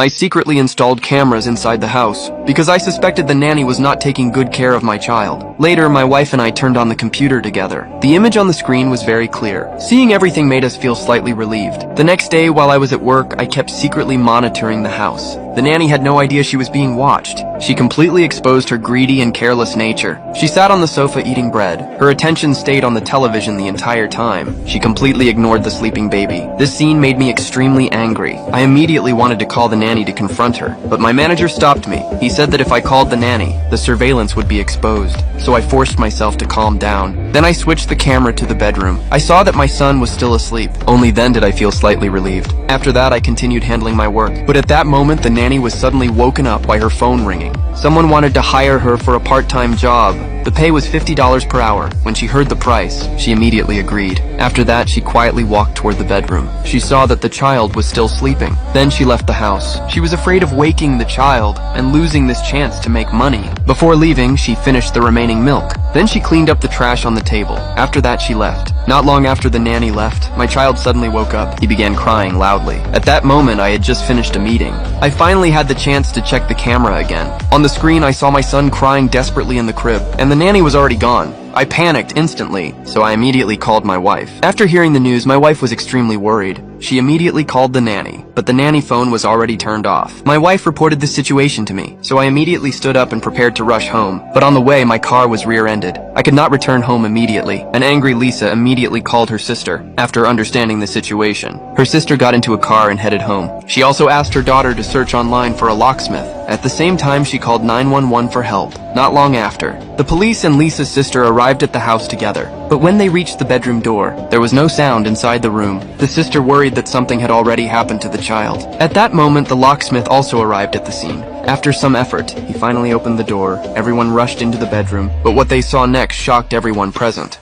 I secretly installed cameras inside the house because I suspected the nanny was not taking good care of my child. Later, my wife and I turned on the computer together. The image on the screen was very clear. Seeing everything made us feel slightly relieved. The next day, while I was at work, I kept secretly monitoring the house. The nanny had no idea she was being watched. She completely exposed her greedy and careless nature. She sat on the sofa eating bread. Her attention stayed on the television the entire time. She completely ignored the sleeping baby. This scene made me extremely angry. I immediately wanted to call the nanny to confront her, but my manager stopped me. He said that if I called the nanny, the surveillance would be exposed. So I forced myself to calm down. Then I switched the camera to the bedroom. I saw that my son was still asleep. Only then did I feel slightly relieved. After that, I continued handling my work. But at that moment, the nanny was suddenly woken up by her phone ringing. Someone wanted to hire her for a part-time job. The pay was $50 per hour. When she heard the price, she immediately agreed. After that, she quietly walked toward the bedroom. She saw that the child was still sleeping. Then she left the house. She was afraid of waking the child and losing this chance to make money. Before leaving, she finished the remaining milk. Then she cleaned up the trash on the table. After that, she left. Not long after the nanny left, my child suddenly woke up. He began crying loudly. At that moment, I had just finished a meeting. I finally had the chance to check the camera again. On the screen, I saw my son crying desperately in the crib, and the nanny was already gone. I panicked instantly, so I immediately called my wife. After hearing the news, my wife was extremely worried. She immediately called the nanny, but the nanny phone was already turned off. My wife reported this situation to me, so I immediately stood up and prepared to rush home. But on the way, my car was rear-ended. I could not return home immediately. An angry Lisa immediately called her sister, after understanding the situation. Her sister got into a car and headed home. She also asked her daughter to search online for a locksmith. At the same time, she called 911 for help. Not long after, the police and Lisa's sister arrived at the house together. But when they reached the bedroom door, there was no sound inside the room. The sister worried that something had already happened to the child. At that moment, the locksmith also arrived at the scene. After some effort, he finally opened the door. Everyone rushed into the bedroom, but what they saw next shocked everyone present.